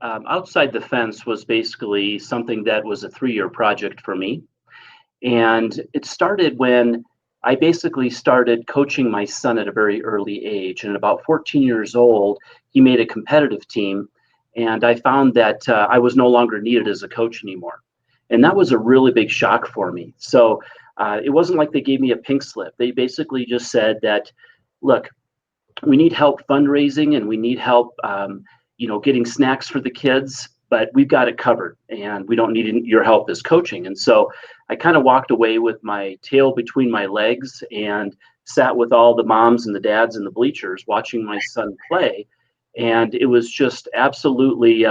Outside the Fence was basically something that was a 3-year project for me. And it started when I basically started coaching my son at a very early age. And at about 14 years old, he made a competitive team. And I found that I was no longer needed as a coach anymore. And that was a really big shock for me. So it wasn't like they gave me a pink slip. They basically just said that, look, we need help fundraising and we need help, getting snacks for the kids, but we've got it covered and we don't need your help as coaching. And so I kind of walked away with my tail between my legs and sat with all the moms and the dads in the bleachers watching my son play. And it was just absolutely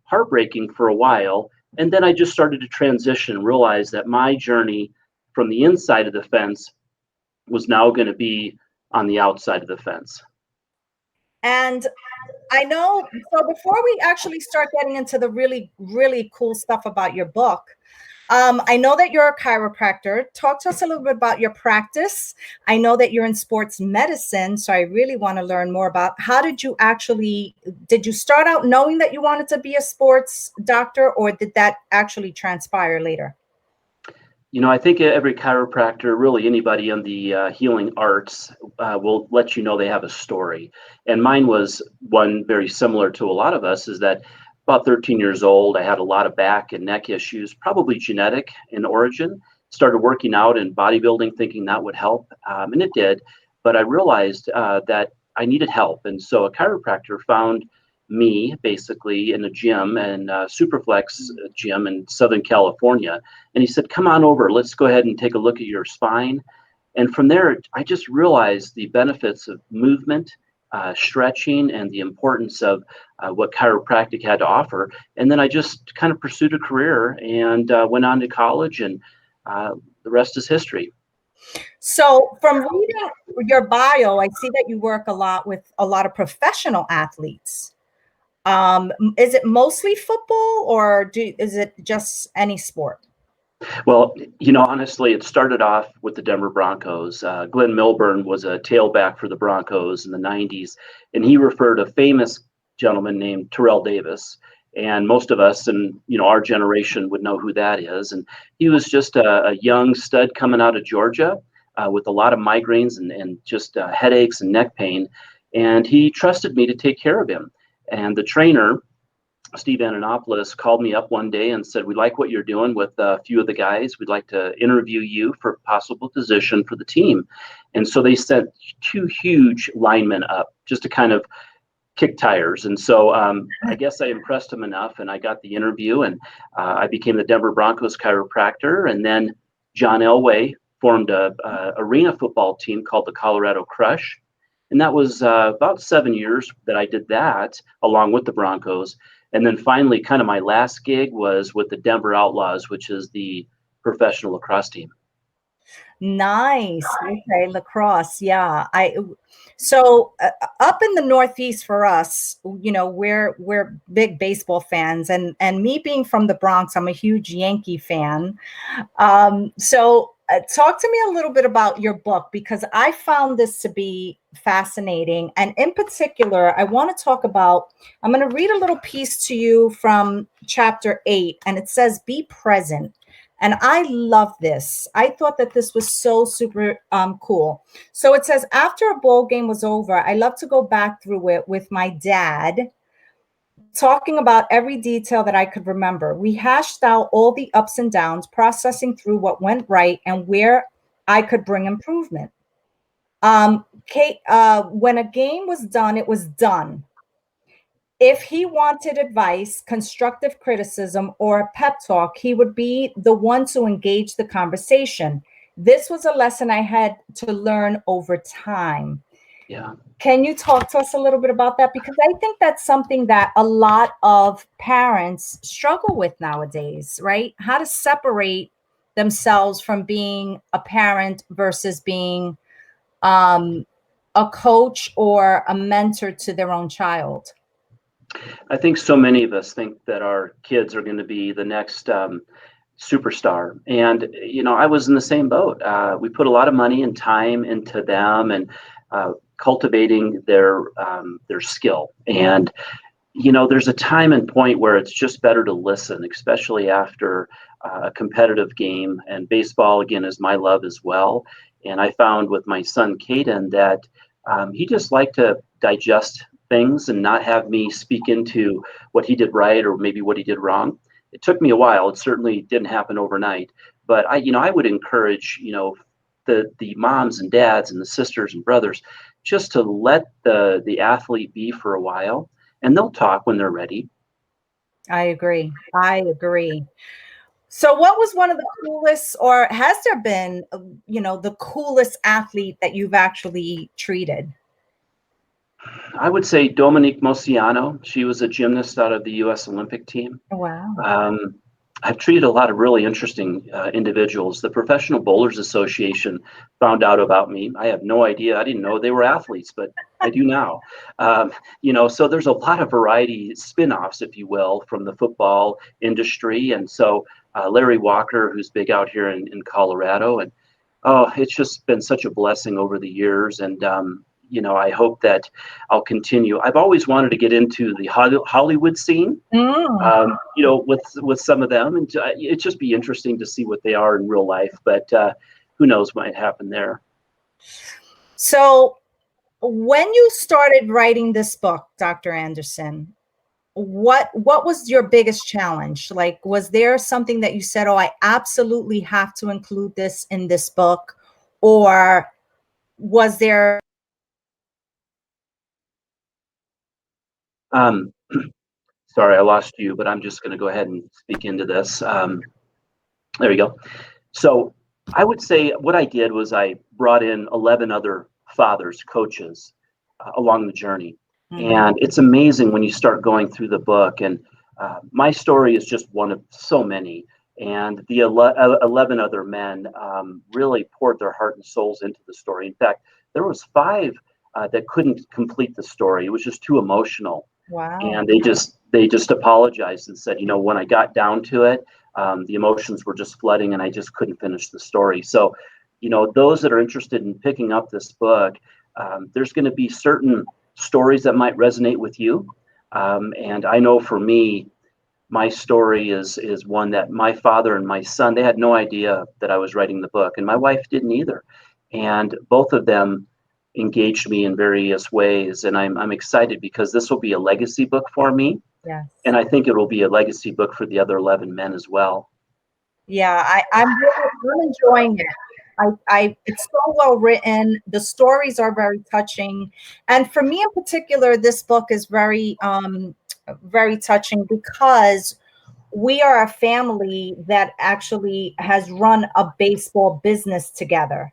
heartbreaking for a while. And then I just started to transition, realize that my journey from the inside of the fence was now going to be on the outside of the fence. And I know, so before we actually start getting into the really, really cool stuff about your book, I know that you're a chiropractor. Talk to us a little bit about your practice. I know that you're in sports medicine, so I really want to learn more about how did you start out knowing that you wanted to be a sports doctor, or did that actually transpire later? I think every chiropractor, really anybody in the healing arts, will let you know they have a story. And mine was one very similar to a lot of us, is that about 13 years old, I had a lot of back and neck issues, probably genetic in origin. Started working out and bodybuilding, thinking that would help, and it did. But I realized that I needed help. And so a chiropractor found me basically in a gym, and Superflex gym in Southern California. And he said, come on over, let's go ahead and take a look at your spine. And from there, I just realized the benefits of movement, stretching, and the importance of what chiropractic had to offer. And then I just kind of pursued a career and went on to college, and the rest is history. So from reading your bio, I see that you work a lot with a lot of professional athletes. Is it mostly football, or is it just any sport? Well, honestly, it started off with the Denver Broncos. Glenn Milburn was a tailback for the Broncos in the 90s, and he referred a famous gentleman named Terrell Davis. And most of us in our generation would know who that is. And he was just a young stud coming out of Georgia with a lot of migraines and just headaches and neck pain. And he trusted me to take care of him. And the trainer, Steve Ananopoulos, called me up one day and said, we like what you're doing with a few of the guys. We'd like to interview you for a possible position for the team. And so they sent 2 huge linemen up just to kind of kick tires. And so I guess I impressed him enough, and I got the interview, and I became the Denver Broncos chiropractor. And then John Elway formed a arena football team called the Colorado Crush. And that was about 7 years that I did that along with the Broncos. And then finally, kind of my last gig was with the Denver Outlaws, which is the professional lacrosse team. Nice. Okay, lacrosse. Yeah. So up in the Northeast for us, we're big baseball fans, and me being from the Bronx, I'm a huge Yankee fan. So talk to me a little bit about your book, because I found this to be fascinating. And in particular, I want to talk about, I'm going to read a little piece to you from chapter 8, and it says, be present. And I love this. I thought that this was so super cool. So it says, after a ball game was over, I love to go back through it with my dad, talking about every detail that I could remember. We hashed out all the ups and downs, processing through what went right and where I could bring improvement. Kate, when a game was done, it was done. If he wanted advice, constructive criticism, or a pep talk, he would be the one to engage the conversation. This was a lesson I had to learn over time. Yeah. Can you talk to us a little bit about that? Because I think that's something that a lot of parents struggle with nowadays, right? How to separate themselves from being a parent versus being a coach or a mentor to their own child. I think so many of us think that our kids are going to be the next superstar. And, I was in the same boat. We put a lot of money and time into them and cultivating their skill. And there's a time and point where it's just better to listen, especially after a competitive game. And baseball, again, is my love as well. And I found with my son, Caden, that he just liked to digest things and not have me speak into what he did right or maybe what he did wrong. It took me a while. It certainly didn't happen overnight. But I would encourage, the moms and dads and the sisters and brothers just to let the athlete be for a while, and they'll talk when they're ready. I agree. I agree. So what was one of the coolest, or has there been, the coolest athlete that you've actually treated? I would say Dominique Mosiano. She was a gymnast out of the U.S. Olympic team. Wow. Um, I've treated a lot of really interesting individuals. The Professional Bowlers Association found out about me. I have no idea. I didn't know they were athletes, but I do now. So there's a lot of variety, spin-offs, if you will, from the football industry. And so Larry Walker, who's big out here in Colorado, and it's just been such a blessing over the years. And I hope that I'll continue. I've always wanted to get into the Hollywood scene, Mm. with some of them, and it'd just be interesting to see what they are in real life. But who knows what might happen there. So when you started writing this book, Dr. Anderson, what was your biggest challenge? Like, was there something that you said, oh, I absolutely have to include this in this book? Or was there? Sorry, I lost you, but I'm just going to go ahead and speak into this. There you go. So I would say what I did was I brought in 11 other fathers, coaches, along the journey. Mhm. And it's amazing when you start going through the book. And my story is just one of so many. And the 11 other men really poured their heart and souls into the story. In fact, there was 5 that couldn't complete the story. It was just too emotional. Wow. And they just apologized and said, when I got down to it, the emotions were just flooding and I just couldn't finish the story. So, those that are interested in picking up this book, there's going to be certain stories that might resonate with you. And I know for me, my story is one that my father and my son, they had no idea that I was writing the book, and my wife didn't either. And both of them engaged me in various ways, and I'm excited because this will be a legacy book for me, Yes. and I think it will be a legacy book for the other 11 men as well. Yeah, I'm enjoying it. It's so well written. The stories are very touching, and for me in particular, this book is very touching because we are a family that actually has run a baseball business together,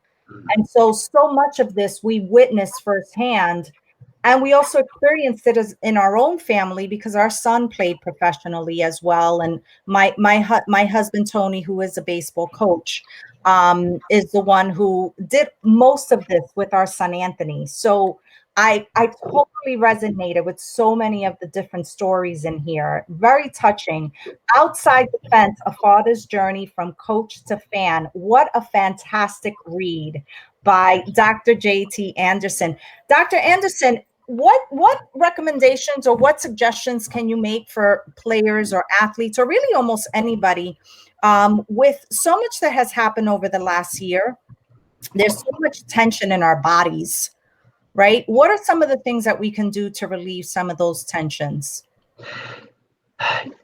and so much of this we witnessed firsthand. And we also experienced it as in our own family because our son played professionally as well. And my husband Tony, who is a baseball coach, is the one who did most of this with our son Anthony. So I totally resonated with so many of the different stories in here. Very touching. Outside the Fence: A Father's Journey from Coach to Fan. What a fantastic read by Dr. J.T. Anderson. Dr. Anderson, what recommendations or what suggestions can you make for players or athletes or really almost anybody, with so much that has happened over the last year? There's so much tension in our bodies, right? What are some of the things that we can do to relieve some of those tensions?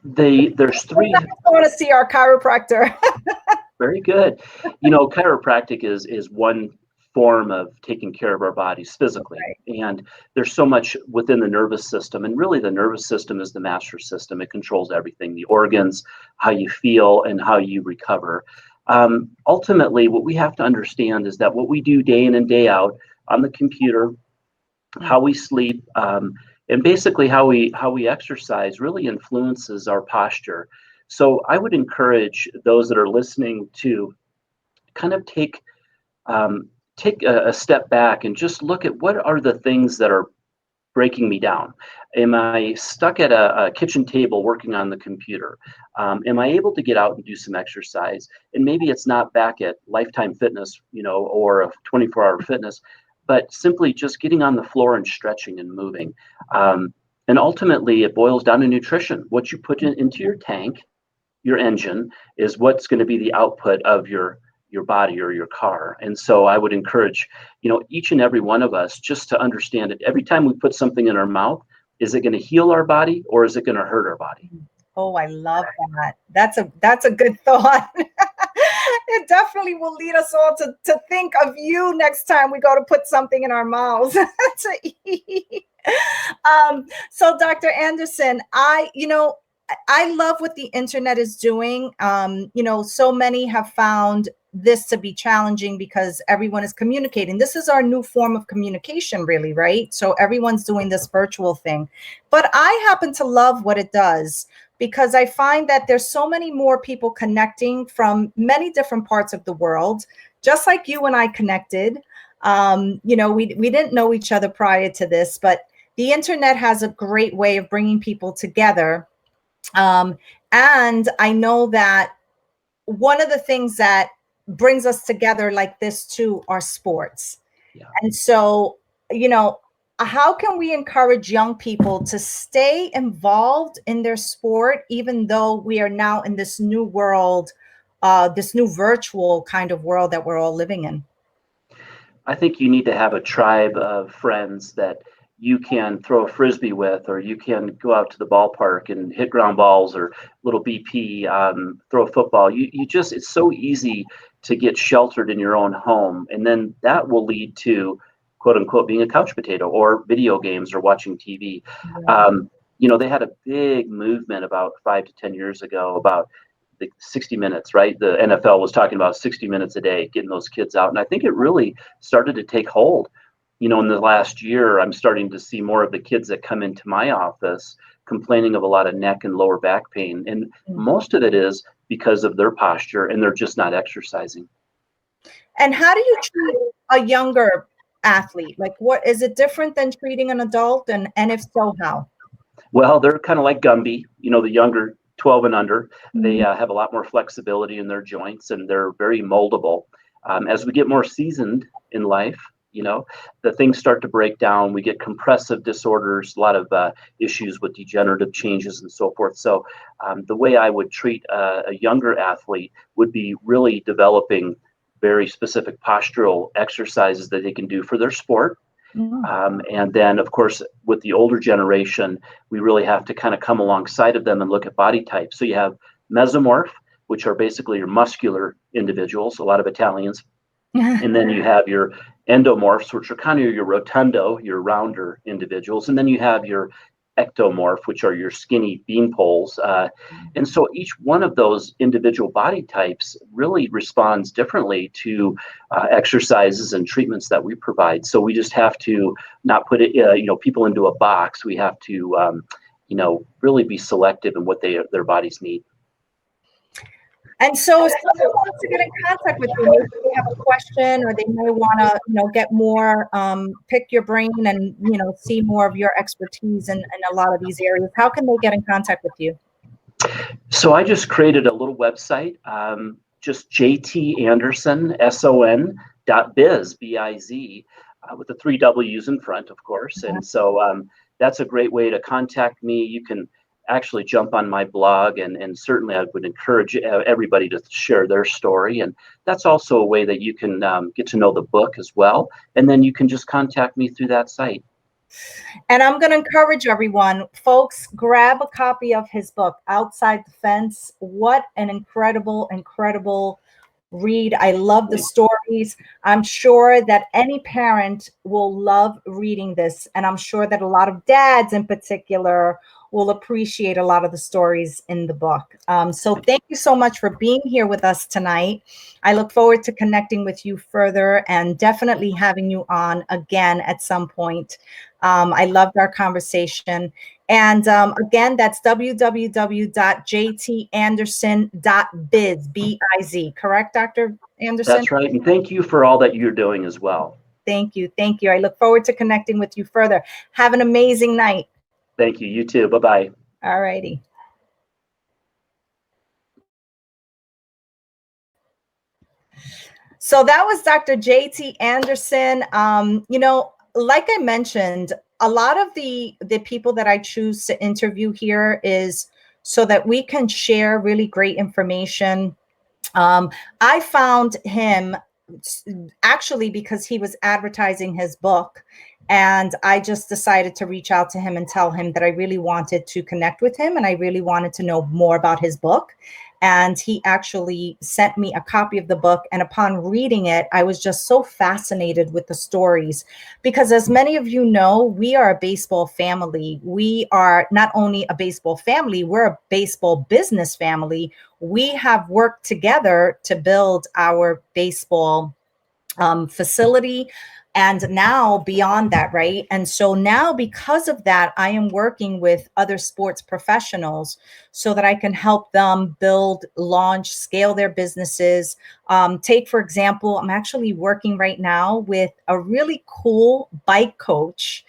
There's 3. I want to see our chiropractor. Very good. Chiropractic is one form of taking care of our bodies physically. Right. And there's so much within the nervous system. And really, the nervous system is the master system. It controls everything, the organs, how you feel, and how you recover. Ultimately, what we have to understand is that what we do day in and day out on the computer, how we sleep, and basically how we exercise really influences our posture. So I would encourage those that are listening to kind of take a step back and just look at what are the things that are breaking me down. Am I stuck at a kitchen table working on the computer? Am I able to get out and do some exercise? And maybe it's not back at Lifetime Fitness, or a 24-hour fitness, but simply just getting on the floor and stretching and moving. And ultimately, it boils down to nutrition. What you put into your tank, your engine, is what's going to be the output of your body or your car. And so I would encourage, each and every one of us just to understand it. Every time we put something in our mouth, is it going to heal our body or is it going to hurt our body? Oh, I love that. That's a good thought. It definitely will lead us all to think of you next time we go to put something in our mouths to eat. So Dr. Anderson, I love what the internet is doing. So many have found this to be challenging because everyone is communicating. This is our new form of communication, really, right? So everyone's doing this virtual thing. But I happen to love what it does because I find that there's so many more people connecting from many different parts of the world, just like you and I connected. We didn't know each other prior to this, but the internet has a great way of bringing people together. And I know that one of the things that brings us together like this too are sports. Yeah. And so, how can we encourage young people to stay involved in their sport, even though we are now in this new world, this new virtual kind of world that we're all living in? I think you need to have a tribe of friends that you can throw a frisbee with, or you can go out to the ballpark and hit ground balls or little BP, throw a football. It's so easy to get sheltered in your own home. And then that will lead to, quote unquote, being a couch potato or video games or watching TV. They had a big movement about 5 to 10 years ago about the 60 minutes, right? The NFL was talking about 60 minutes a day, getting those kids out. And I think it really started to take hold. In the last year, I'm starting to see more of the kids that come into my office complaining of a lot of neck and lower back pain. And most of it is because of their posture and they're just not exercising. And how do you treat a younger athlete? Like, what is it different than treating an adult? And if so, how? Well, they're kind of like Gumby, the younger 12 and under. They have a lot more flexibility in their joints and they're very moldable. As we get more seasoned in life, the things start to break down. We get compressive disorders, a lot of issues with degenerative changes and so forth. So the way I would treat a younger athlete would be really developing very specific postural exercises that they can do for their sport. And then, of course, with the older generation, we really have to kind of come alongside of them and look at body types. So you have mesomorph, which are basically your muscular individuals, a lot of Italians. And then you have your endomorphs, which are kind of your rotundo, your rounder individuals. And then you have your ectomorph, which are your skinny bean poles. And so each one of those individual body types really responds differently to exercises and treatments that we provide. So we just have to not put people into a box. We have to, really be selective in what their bodies need. And so if someone wants to get in contact with you, maybe they have a question or they may want to, get more, pick your brain and, see more of your expertise in a lot of these areas, how can they get in contact with you? So I just created a little website, just jtanderson.biz, B-I-Z, with the 3 W's in front, of course. And so that's a great way to contact me. You can actually jump on my blog, and certainly I would encourage everybody to share their story. And that's also a way that you can get to know the book as well. And then you can just contact me through that site. And I'm going to encourage everyone, folks, grab a copy of his book, Outside the Fence. What an incredible, incredible read. I love the stories. I'm sure that any parent will love reading this. And I'm sure that a lot of dads in particular will appreciate a lot of the stories in the book. So thank you so much for being here with us tonight. I look forward to connecting with you further and definitely having you on again at some point. I loved our conversation. And again, that's www.jtanderson.biz, B-I-Z. Correct, Dr. Anderson? That's right. And thank you for all that you're doing as well. Thank you. Thank you. I look forward to connecting with you further. Have an amazing night. Thank you. You too. Bye-bye. All righty. So that was Dr. J.T. Anderson. Like I mentioned, a lot of the people that I choose to interview here is so that we can share really great information. I found him actually because he was advertising his book. And I just decided to reach out to him and tell him that I really wanted to connect with him and I really wanted to know more about his book. And he actually sent me a copy of the book. And upon reading it, I was just so fascinated with the stories. Because as many of you know, we are a baseball family. We are not only a baseball family, we're a baseball business family. We have worked together to build our baseball facility. And now beyond that, right? And so now because of that, I am working with other sports professionals so that I can help them build, launch, scale their businesses. Take, for example, I'm actually working right now with a really cool bike coach.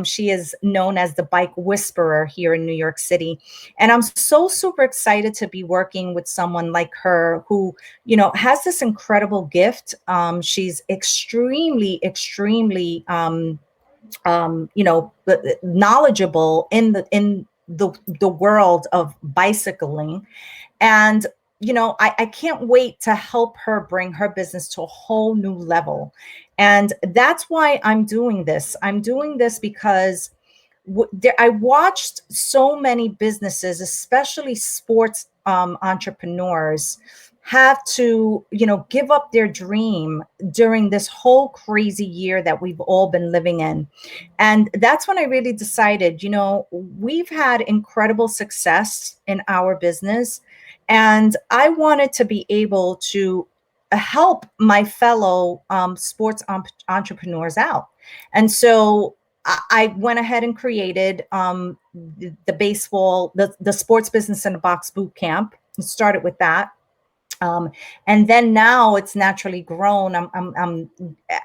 She is known as the Bike Whisperer here in New York City. And I'm so super excited to be working with someone like her who, has this incredible gift. She's extremely, knowledgeable in the world of bicycling. And, I can't wait to help her bring her business to a whole new level. And that's why I'm doing this. I'm doing this because I watched so many businesses, especially sports entrepreneurs, have to, give up their dream during this whole crazy year that we've all been living in. And that's when I really decided, we've had incredible success in our business. And I wanted to be able to help my fellow sports entrepreneurs out. And so I went ahead and created the Sports Business in a Box boot camp. Started with that. And then now it's naturally grown. I'm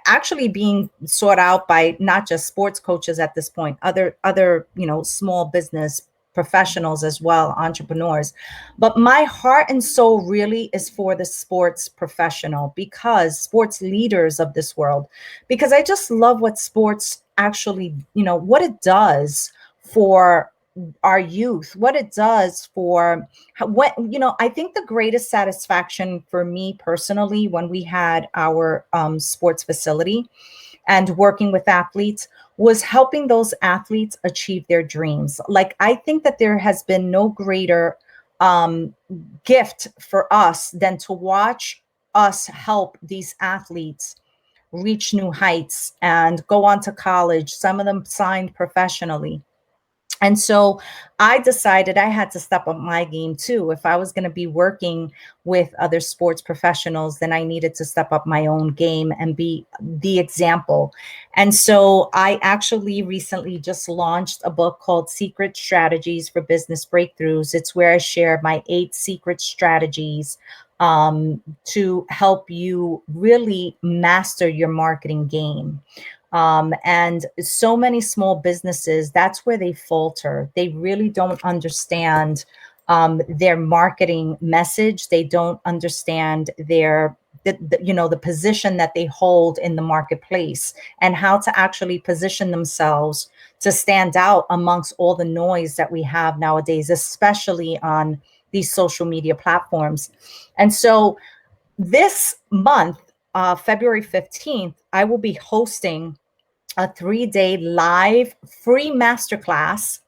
actually being sought out by not just sports coaches at this point, other small business professionals as well, entrepreneurs. But my heart and soul really is for the sports professional, because sports leaders of this world, because I just love what sports actually, what it does for our youth, what it does for what, I think the greatest satisfaction for me personally, when we had our sports facility and working with athletes, was helping those athletes achieve their dreams. Like, I think that there has been no greater gift for us than to watch us help these athletes reach new heights and go on to college. Some of them signed professionally. And so I decided I had to step up my game too. If I was going to be working with other sports professionals, then I needed to step up my own game and be the example. And so I actually recently just launched a book called Secret Strategies for Business Breakthroughs. It's where I share my 8 secret strategies to help you really master your marketing game. And so many small businesses, that's where they falter. They really don't understand their marketing message. They don't understand the position that they hold in the marketplace and how to actually position themselves to stand out amongst all the noise that we have nowadays, especially on these social media platforms. And so this month, February 15th, I will be hosting a 3-day live free masterclass.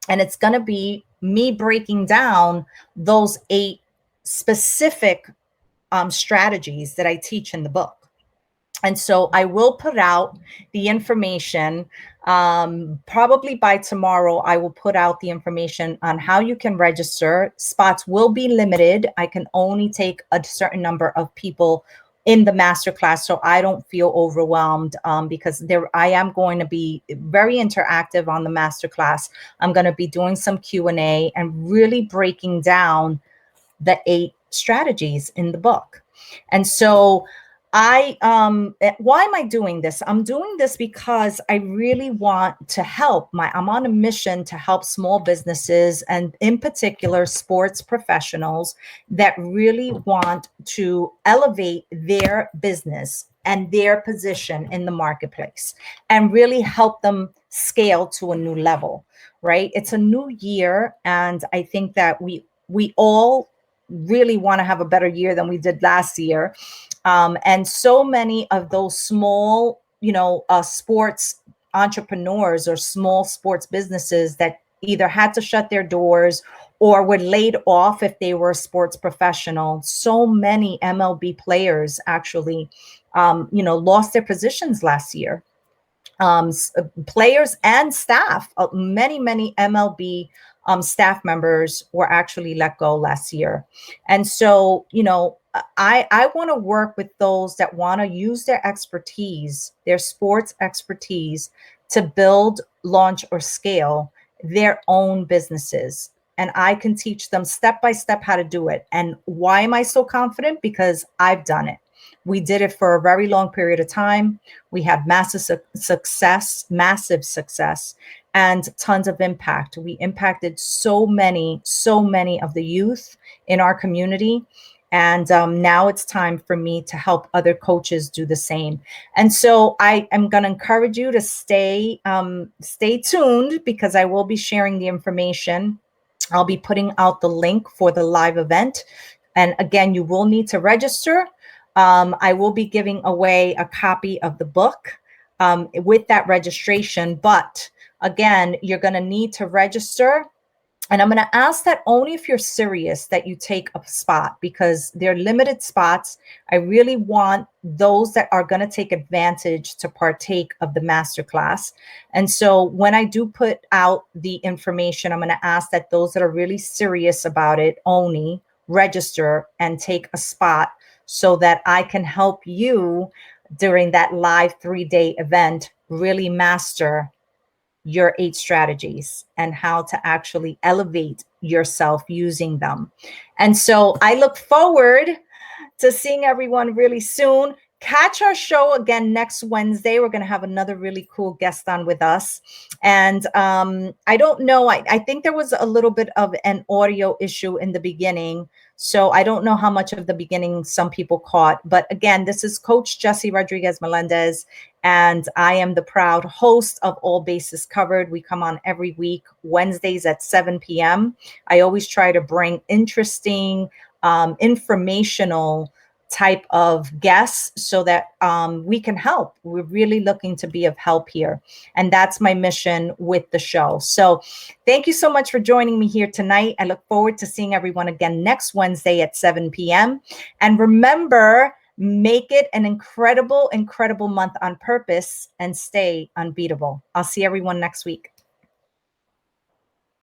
And it's going to be me breaking down those 8 specific strategies that I teach in the book. And so I will put out the information. Probably by tomorrow, I will put out the information on how you can register. Spots will be limited. I can only take a certain number of people in the masterclass, so I don't feel overwhelmed, because I am going to be very interactive on the masterclass. I'm going to be doing some Q&A and really breaking down the 8 strategies in the book. And so why am I doing this? I'm doing this because I really want to help. I'm on a mission to help small businesses, and in particular sports professionals that really want to elevate their business and their position in the marketplace and really help them scale to a new level, right? It's a new year, and I think that we all really want to have a better year than we did last year. And so many of those small, sports entrepreneurs or small sports businesses that either had to shut their doors or were laid off if they were a sports professional. So many MLB players actually, lost their positions last year. Players and staff, many MLB staff members were actually let go last year. And so, I want to work with those that want to use their expertise, their sports expertise, to build, launch, or scale their own businesses. And I can teach them step by step how to do it. And why am I so confident? Because I've done it. We did it for a very long period of time. We had massive success, and tons of impact. We impacted so many of the youth in our community. And now it's time for me to help other coaches do the same. And so I am going to encourage you to stay tuned, because I will be sharing the information. I'll be putting out the link for the live event. And again, you will need to register. I will be giving away a copy of the book with that registration. But again, you're going to need to register. And I'm going to ask that only if you're serious that you take a spot, because they're limited spots. I really want those that are going to take advantage to partake of the masterclass. And so when I do put out the information, I'm going to ask that those that are really serious about it only register and take a spot, so that I can help you during that live 3-day event really master your 8 strategies and how to actually elevate yourself using them. And so I look forward to seeing everyone really soon. Catch our show again next Wednesday. We're going to have another really cool guest on with us. And I don't know. I think there was a little bit of an audio issue in the beginning. So I don't know how much of the beginning some people caught. But again, this is Coach Jessie Rodriguez Melendez, and I am the proud host of All Bases Covered. We come on every week, Wednesdays at 7 p.m. I always try to bring interesting, informational type of guests so that we can help. We're really looking to be of help here. And that's my mission with the show. So thank you so much for joining me here tonight. I look forward to seeing everyone again next Wednesday at 7 p.m. And remember, make it an incredible month on purpose and stay unbeatable. I'll see everyone next week.